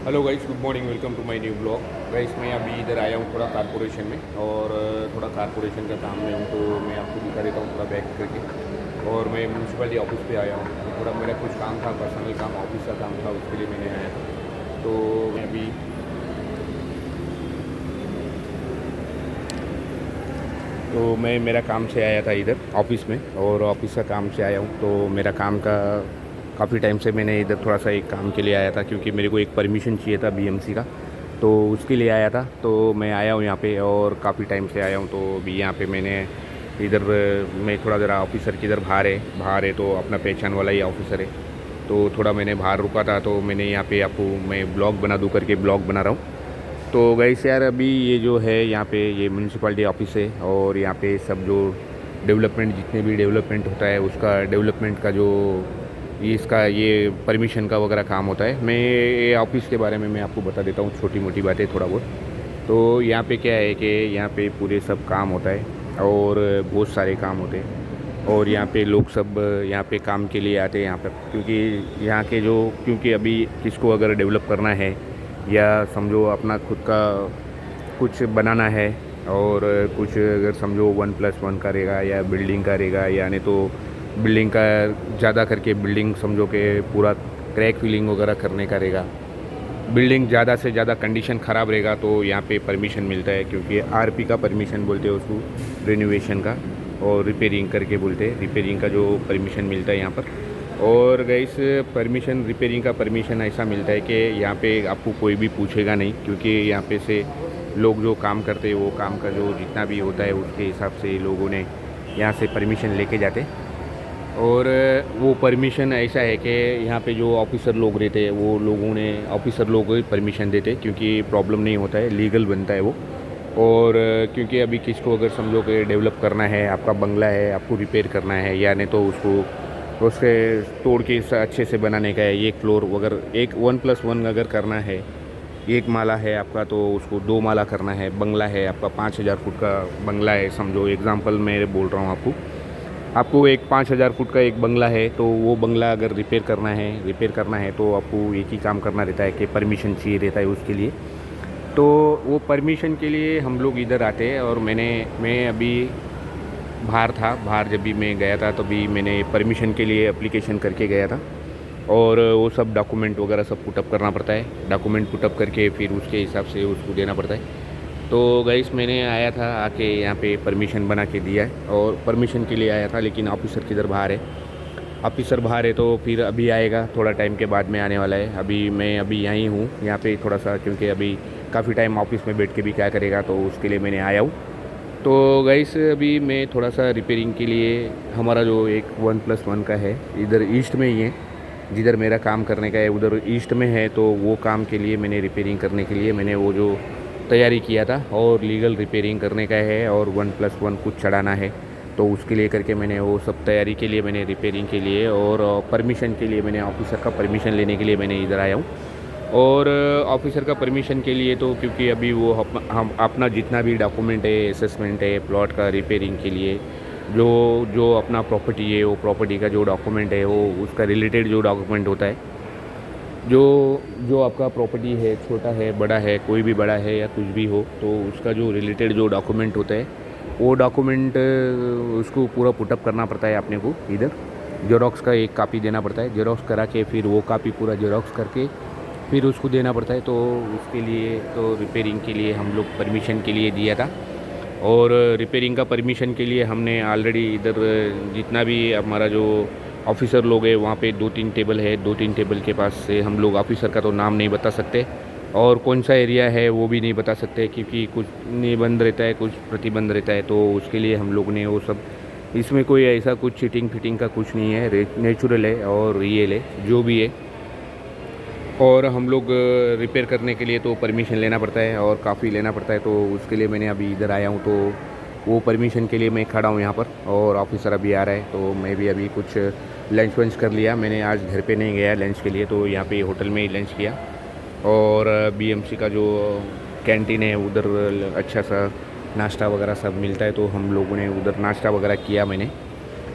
Hello guys, good morning, welcome to my new blog. Guys मैं अभी इधर आया हूँ थोड़ा कारपोरेशन में और थोड़ा कारपोरेशन का काम में हूँ, तो मैं आपको दिखा देता हूँ थोड़ा बैक करके। और मैं म्यूनसिपलिटी ऑफिस पे आया हूँ, तो थोड़ा मेरा कुछ काम था, पर्सनल काम, ऑफिस का काम था, उसके लिए मैंने आया था। तो मैं अभी मैं मेरा काम से आया था इधर ऑफिस में, और ऑफिस का काम से आया हूँ। तो मेरा काम का काफ़ी टाइम से मैंने इधर थोड़ा सा एक काम के लिए आया था, क्योंकि मेरे को एक परमिशन चाहिए था बीएमसी का, तो उसके लिए आया था। तो मैं आया हूँ यहाँ पे और काफ़ी टाइम से आया हूँ। तो अभी यहाँ पे मैंने इधर मैं थोड़ा ज़रा ऑफिसर की इधर बाहर है, तो अपना पहचान वाला ही ऑफिसर है, तो थोड़ा मैंने बाहर रुका था। तो मैंने यहाँ पे आपको मैं ब्लॉग बना दूँ करके ब्लॉग बना रहा हूँ। तो गाइस यार, अभी ये जो है यहाँ पे ये म्यूनसिपाल्टी ऑफिस है, और यहाँ पे सब जो डेवलपमेंट, जितने भी डेवलपमेंट होता है उसका डेवलपमेंट का जो ये परमिशन का वगैरह काम होता है। मैं ये ऑफिस के बारे में मैं आपको बता देता हूँ, छोटी मोटी बातें थोड़ा बहुत। तो यहाँ पे क्या है कि यहाँ पे पूरे सब काम होता है, और बहुत सारे काम होते हैं, और यहाँ पे लोग सब यहाँ पे काम के लिए आते हैं यहाँ पर, क्योंकि अभी किसको अगर डेवलप करना है, या समझो अपना खुद का कुछ बनाना है, और कुछ अगर समझो 1+1 करेगा या बिल्डिंग करेगा, यानी तो बिल्डिंग का ज़्यादा करके बिल्डिंग समझो कि पूरा क्रैक फिलिंग वगैरह करने का रहेगा, बिल्डिंग ज़्यादा से ज़्यादा कंडीशन ख़राब रहेगा, तो यहाँ पे परमिशन मिलता है। क्योंकि आरपी का परमिशन बोलते हैं उसको, रिनोवेशन का, और रिपेयरिंग करके बोलते हैं, रिपेयरिंग का जो परमिशन मिलता है यहाँ पर। और गैस परमिशन, रिपेयरिंग का परमिशन ऐसा मिलता है कि यहाँ पे आपको कोई भी पूछेगा नहीं, क्योंकि यहाँ पे से लोग जो काम करते हैं वो काम का जो जितना भी होता है उसके हिसाब से लोगों ने यहाँ से परमिशन लेके जाते। और वो परमिशन ऐसा है कि यहाँ पे जो ऑफिसर लोग रहते हैं वो लोगों ने ऑफिसर लोगों को ही परमिशन देते, क्योंकि प्रॉब्लम नहीं होता है, लीगल बनता है वो। और क्योंकि अभी किसको अगर समझो कि डेवलप करना है, आपका बंगला है, आपको रिपेयर करना है, या नहीं तो उसके तोड़ के अच्छे से बनाने का है, एक फ्लोर वगैरह, एक 1+1 अगर करना है, एक माला है आपका तो उसको 2 माला करना है, बंगला है आपका 5,000 फुट का बंगला है, समझो एग्जांपल मैं बोल रहा हूँ आपको एक 5,000 फुट का एक बंगला है, तो वो बंगला अगर रिपेयर करना है तो आपको एक ही काम करना रहता है कि परमिशन चाहिए रहता है उसके लिए। तो वो परमिशन के लिए हम लोग इधर आते हैं, और मैं अभी बाहर जब भी मैं गया था, तभी मैंने परमिशन के लिए एप्लीकेशन करके गया था, और वो सब डॉक्यूमेंट वगैरह सब पुटअप करना पड़ता है, डॉक्यूमेंट पुटअप करके फिर उसके हिसाब से उसको देना पड़ता है। तो गाइस मैंने आया था, आके यहाँ पे परमिशन बना के दिया है, और परमिशन के लिए आया था, लेकिन ऑफिसर किधर बाहर है, तो फिर अभी आएगा, थोड़ा टाइम के बाद में आने वाला है। मैं अभी यहीं हूँ यहाँ पे थोड़ा सा, क्योंकि अभी काफ़ी टाइम ऑफिस में बैठ के भी क्या करेगा, तो उसके लिए मैंने आया हूँ। तो गाइस अभी मैं थोड़ा सा रिपेयरिंग के लिए, हमारा जो एक 1+1 का है इधर ईस्ट में ही है, जिधर मेरा काम करने का है उधर ईस्ट में है, तो वो काम के लिए मैंने रिपेयरिंग करने के लिए मैंने वो जो तैयारी किया था, और लीगल रिपेयरिंग करने का है, और 1+1 कुछ चढ़ाना है, तो उसके लिए करके मैंने वो सब तैयारी के लिए मैंने रिपेयरिंग के लिए और परमिशन के लिए मैंने ऑफिसर का परमिशन लेने के लिए मैंने इधर आया हूँ। और ऑफिसर का परमिशन के लिए तो क्योंकि अभी वो हम अपना जितना भी डॉक्यूमेंट है, असेसमेंट है प्लॉट का, रिपेयरिंग के लिए जो जो अपना प्रॉपर्टी है, वो प्रॉपर्टी का जो डॉक्यूमेंट है, वो उसका रिलेटेड जो डॉक्यूमेंट होता है, जो जो आपका प्रॉपर्टी है, छोटा है, बड़ा है, कोई भी बड़ा है या कुछ भी हो, तो उसका जो रिलेटेड जो डॉक्यूमेंट होता है, वो डॉक्यूमेंट उसको पूरा पुटअप करना पड़ता है अपने को। इधर जेरोक्स का एक कॉपी देना पड़ता है, जेरोक्स करा के फिर वो कॉपी पूरा जेरोक्स करके फिर उसको देना पड़ता है। तो उसके लिए तो रिपेयरिंग के लिए हम लोग परमिशन के लिए दिया था, और रिपेयरिंग का परमिशन के लिए हमने ऑलरेडी इधर जितना भी हमारा जो ऑफिसर लोग हैं वहाँ पे 2-3 टेबल है, 2-3 टेबल के पास से हम लोग ऑफिसर का तो नाम नहीं बता सकते, और कौन सा एरिया है वो भी नहीं बता सकते, क्योंकि कुछ निबंध रहता है, कुछ प्रतिबंध रहता है। तो उसके लिए हम लोग ने वो सब, इसमें कोई ऐसा कुछ चीटिंग फिटिंग का कुछ नहीं है, नेचुरल है और रियल है जो भी है। और हम लोग रिपेयर करने के लिए तो परमिशन लेना पड़ता है, और काफ़ी लेना पड़ता है, तो उसके लिए मैंने अभी इधर आया हूँ। तो वो परमिशन के लिए मैं खड़ा हूँ यहाँ पर, और ऑफिसर अभी आ रहा है, तो मैं भी अभी कुछ लंच वंच कर लिया। मैंने आज घर पे नहीं गया लंच के लिए, तो यहाँ पे होटल में ही लंच किया। और बीएमसी का जो कैंटीन है उधर अच्छा सा नाश्ता वगैरह सब मिलता है, तो हम लोगों ने उधर नाश्ता वगैरह किया। मैंने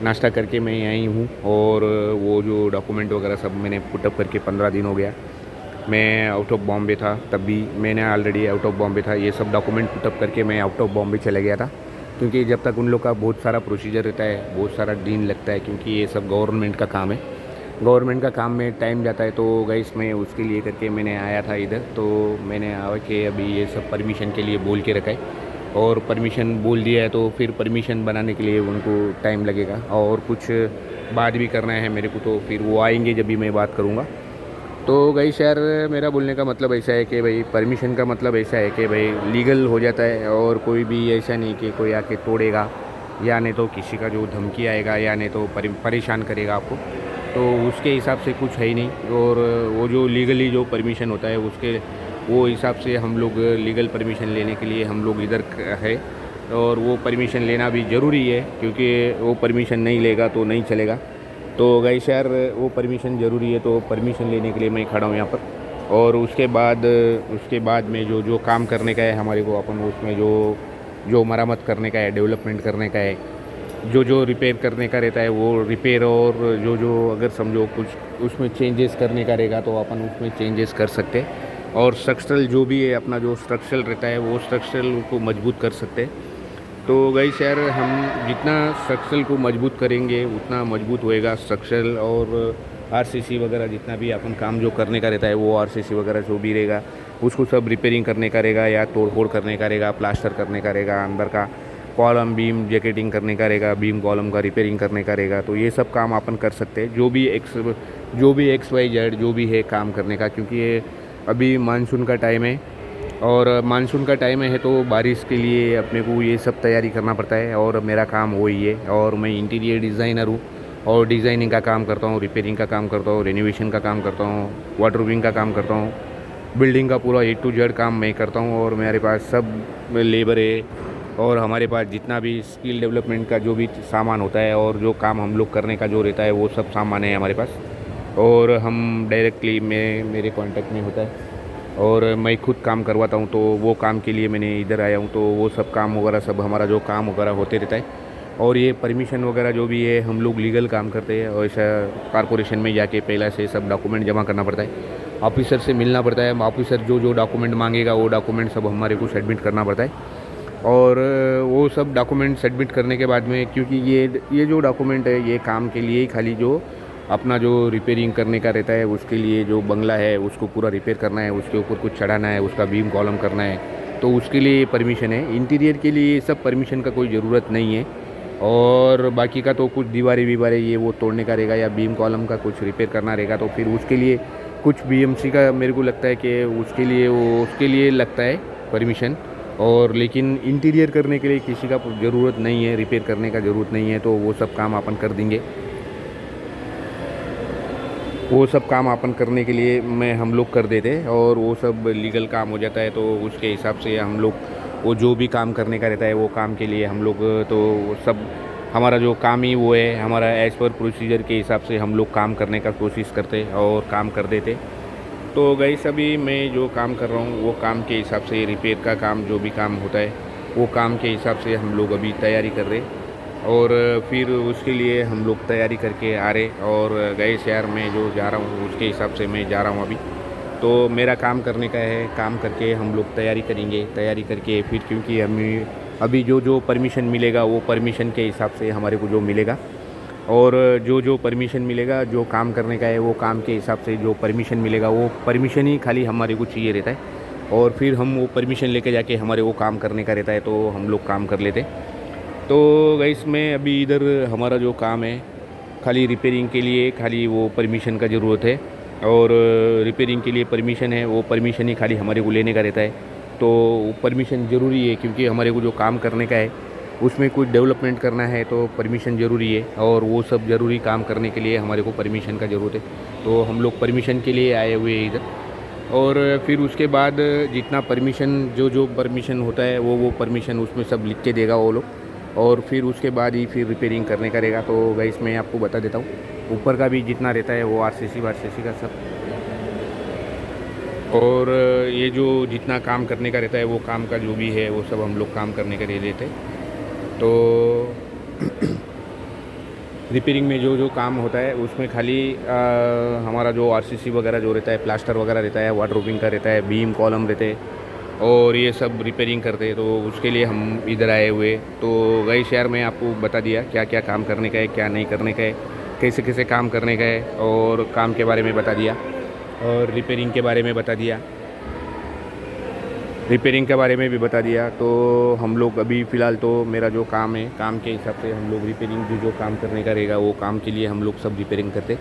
नाश्ता करके मैं यहीं हूँ, और वो जो डॉक्यूमेंट वगैरह सब मैंने पुटअप करके 15 दिन हो गया। मैं आउट ऑफ बॉम्बे था, तब भी मैंने ऑलरेडी आउट ऑफ बॉम्बे था, ये सब डॉक्यूमेंट पुटअप करके मैं आउट ऑफ बॉम्बे चला गया था। क्योंकि जब तक उन लोग का बहुत सारा प्रोसीजर रहता है, बहुत सारा दिन लगता है, क्योंकि ये सब गवर्नमेंट का काम है। गवर्नमेंट का काम में टाइम जाता है, तो गाइस मैं उसके लिए करके मैंने आया था इधर। तो मैंने आया कि अभी ये सब परमिशन के लिए बोल के रखा है, और परमिशन बोल दिया है तो फिर परमिशन बनाने के लिए उनको टाइम लगेगा, और कुछ बात भी करना है मेरे को, तो फिर वो आएंगे जब भी मैं बात करूँगा। तो गाइस यार, मेरा बोलने का मतलब ऐसा है कि भाई परमिशन का मतलब ऐसा है कि भाई लीगल हो जाता है, और कोई भी ऐसा नहीं कि कोई आके तोड़ेगा, या नहीं तो किसी का जो धमकी आएगा, या नहीं तो परेशान करेगा आपको। तो उसके हिसाब से कुछ है ही नहीं। और वो जो लीगली जो परमिशन होता है उसके वो हिसाब से हम लोग लीगल परमिशन लेने के लिए हम लोग इधर है। और वो परमिशन लेना भी ज़रूरी है, क्योंकि वो परमिशन नहीं लेगा तो नहीं चलेगा। तो गाइस यार, वो परमिशन ज़रूरी है, तो परमिशन लेने के लिए मैं खड़ा हूँ यहाँ पर। और उसके बाद में जो जो काम करने का है हमारे को, अपन उसमें जो जो मरम्मत करने का है, डेवलपमेंट करने का है, जो जो रिपेयर करने का रहता है वो रिपेयर, और जो जो अगर समझो कुछ उसमें चेंजेस करने का रहेगा तो अपन उसमें चेंजेस कर सकते हैं। और स्ट्रक्चरल जो भी है अपना जो स्ट्रक्चरल रहता है वो स्ट्रक्चरल को मजबूत कर सकते हैं। तो गाइस यार, हम जितना स्ट्रक्चरल को मजबूत करेंगे उतना मजबूत होएगा स्ट्रक्चरल। और आरसीसी वगैरह जितना भी अपन काम जो करने का रहता है, वो आरसीसी वगैरह जो भी रहेगा उसको सब रिपेयरिंग करने का रहेगा, या तोड़ फोड़ करने का रहेगा, प्लास्टर करने का रहेगा, अंदर का कॉलम बीम जैकेटिंग करने का रहेगा, बीम कॉलम का रिपेयरिंग करने का रहेगा। तो ये सब काम अपन कर सकते हैं, जो भी एक्स वाई जेड जो भी है काम करने का। क्योंकि ये अभी मानसून का टाइम है, और मानसून का टाइम है तो बारिश के लिए अपने को ये सब तैयारी करना पड़ता है। और मेरा काम वही है, और मैं इंटीरियर डिज़ाइनर हूँ, और डिज़ाइनिंग का काम करता हूँ, रिपेयरिंग का काम करता हूँ, रेनोवेशन का काम करता हूँ, वाटरप्रूफिंग का काम करता हूँ, बिल्डिंग का पूरा A to Z काम मैं करता हूँ। और मेरे पास सब लेबर है, और हमारे पास जितना भी स्किल डेवलपमेंट का जो भी सामान होता है, और जो काम हम लोग करने का जो रहता है वो सब सामान है हमारे पास। और हम डायरेक्टली मेरे कांटेक्ट में होता है, और मैं खुद काम करवाता हूँ। तो वो काम के लिए मैंने इधर आया हूँ। तो वो सब काम वगैरह सब हमारा जो काम वगैरह होते रहता है। और ये परमिशन वगैरह जो भी है हम लोग लीगल काम करते हैं, और ऐसा कॉरपोरेशन में जाके पहला से सब डॉक्यूमेंट जमा करना पड़ता है, ऑफिसर से मिलना पड़ता है। ऑफिसर जो जो डॉक्यूमेंट मांगेगा वो डॉक्यूमेंट सब हमारे को सबमिट करना पड़ता है। और वो सब डॉक्यूमेंट सबमिट करने के बाद में, क्योंकि ये जो डॉक्यूमेंट है ये काम के लिए ही खाली जो अपना जो रिपेयरिंग करने का रहता है, उसके लिए जो बंगला है उसको पूरा रिपेयर करना है, उसके ऊपर कुछ चढ़ाना है, उसका बीम कॉलम करना है, तो उसके लिए परमिशन है। इंटीरियर के लिए सब परमिशन का कोई ज़रूरत नहीं है। और बाकी का तो कुछ दीवारें वीवारें ये वो तोड़ने का रहेगा, या बीम कॉलम का कुछ रिपेयर करना रहेगा, तो फिर उसके लिए कुछ बीएमसी का मेरे को लगता है कि उसके लिए लगता है परमिशन। और लेकिन इंटीरियर करने के लिए किसी का ज़रूरत नहीं है, रिपेयर करने का ज़रूरत नहीं है। तो वो सब काम अपन कर देंगे। वो सब काम अपन करने के लिए हम लोग कर देते, और वो सब लीगल काम हो जाता है। तो उसके हिसाब से हम लोग वो जो भी काम करने का रहता है वो काम के लिए हम लोग, तो सब हमारा जो काम ही वो है, हमारा एज़ पर प्रोसीजर के हिसाब से हम लोग काम करने का कोशिश करते और काम कर देते। तो गाइस, अभी मैं जो काम कर रहा हूँ वो काम के हिसाब से, रिपेयर का काम जो भी काम होता है वो काम के हिसाब से हम लोग अभी तैयारी कर रहे, और फिर उसके लिए हम लोग तैयारी करके आ रहे। और गाइस यार, मैं जो जा रहा हूँ उसके हिसाब से मैं जा रहा हूँ अभी। तो मेरा काम करने का है, काम करके हम लोग तैयारी करेंगे, तैयारी करके फिर, क्योंकि हमें अभी जो जो परमिशन मिलेगा वो परमिशन के हिसाब से हमारे को जो मिलेगा, और जो जो परमिशन मिलेगा जो काम करने का है वो काम के हिसाब से जो परमिशन मिलेगा वो परमिशन ही खाली हमारे को चाहिए रहता है। और फिर हम वो परमिशन लेके जाके हमारे वो काम करने का रहता है, तो हम लोग काम कर लेते। तो गाइस, मैं अभी इधर हमारा जो काम है खाली रिपेयरिंग के लिए खाली वो परमिशन का ज़रूरत है, और रिपेयरिंग के लिए परमिशन है, वो परमिशन ही खाली हमारे को लेने का रहता है। तो परमिशन ज़रूरी है, क्योंकि हमारे को जो काम करने का है उसमें कुछ डेवलपमेंट करना है तो परमिशन ज़रूरी है, और वो सब ज़रूरी काम करने के लिए हमारे को परमिशन का ज़रूरत है। तो हम लोग परमिशन के लिए आए हुए हैं इधर। और फिर उसके बाद जितना परमिशन जो जो परमिशन होता है वो परमिशन उसमें सब लिख के देगा वो लोग, और फिर उसके बाद ही फिर रिपेयरिंग करने का रहेगा। तो गाइस, मैं आपको बता देता हूँ, ऊपर का भी जितना रहता है वो आरसीसी का सब, और ये जो जितना काम करने का रहता है वो काम का जो भी है वो सब हम लोग काम करने के लिए लेते। तो रिपेयरिंग में जो जो काम होता है उसमें खाली हमारा जो आरसीसी वगैरह जो रहता है, प्लास्टर वगैरह रहता है, वाटर प्रूफिंग का रहता है, बीम कॉलम रहते हैं और ये सब रिपेयरिंग करते हैं। तो उसके लिए हम इधर आए हुए। तो वही शहर में आपको बता दिया क्या क्या काम करने का है, क्या नहीं करने का है, कैसे कैसे काम करने का है, और काम के बारे में बता दिया और रिपेयरिंग के बारे में बता दिया, रिपेयरिंग के बारे में भी बता दिया। तो हम लोग अभी फ़िलहाल तो मेरा जो काम है, काम के हिसाब से हम लोग रिपेयरिंग जो जो काम करने का रहेगा वो काम के लिए हम लोग सब रिपेयरिंग करते।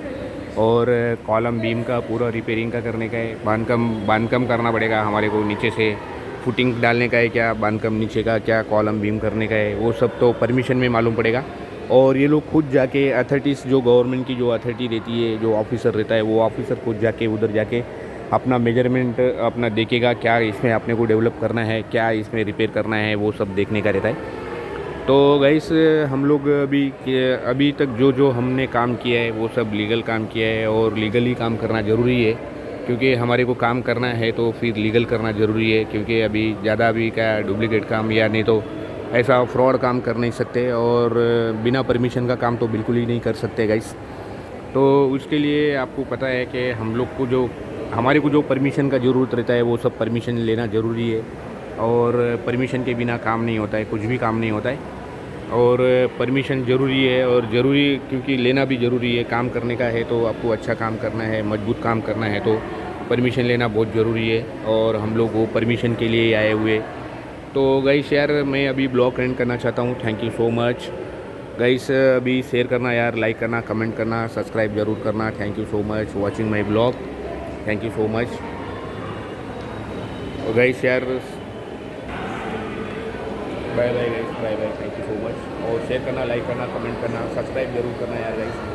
और कॉलम बीम का पूरा रिपेयरिंग का करने का है। बांधकम करना पड़ेगा हमारे को, नीचे से फुटिंग डालने का है, क्या बांधकम नीचे का, क्या कॉलम बीम करने का है, वो सब तो परमिशन में मालूम पड़ेगा। और ये लोग खुद जाके अथॉरिटीज़, जो गवर्नमेंट की जो अथॉरिटी रहती है, जो ऑफिसर रहता है, वो ऑफिसर खुद जाके उधर जाके अपना मेजरमेंट अपना देखेगा, क्या इसमें अपने को डेवलप करना है, क्या इसमें रिपेयर करना है, वो सब देखने का रहता है। तो गाइस हम लोग अभी तक जो जो हमने काम किया है वो सब लीगल काम किया है, और लीगली काम करना ज़रूरी है, क्योंकि हमारे को काम करना है तो फिर लीगल करना ज़रूरी है। क्योंकि अभी ज़्यादा भी क्या डुप्लीकेट काम या नहीं तो ऐसा फ्रॉड काम कर नहीं सकते, और बिना परमिशन का काम तो बिल्कुल ही नहीं कर सकते गाइस। तो उसके लिए आपको पता है कि हम लोग को जो हमारे को जो परमिशन का ज़रूरत रहता है वो सब परमिशन लेना ज़रूरी है, और परमिशन के बिना काम नहीं होता है, कुछ भी काम नहीं होता है। और परमिशन ज़रूरी है, और ज़रूरी क्योंकि लेना भी ज़रूरी है। काम करने का है तो आपको अच्छा काम करना है, मजबूत काम करना है, तो परमिशन लेना बहुत ज़रूरी है, और हम लोग वो परमिशन के लिए आए हुए। तो गाइस यार मैं अभी ब्लॉग एंड करना चाहता हूँ। Thank you so much guys. अभी शेयर करना यार, लाइक करना, कमेंट करना, सब्सक्राइब ज़रूर करना। Thank you so much watching my blog. Thank you so much guys यार। Bye bye guys, bye bye, thank you so much. और शेयर करना, लाइक करना, कमेंट करना, सब्सक्राइब जरूर करना यार गाइस।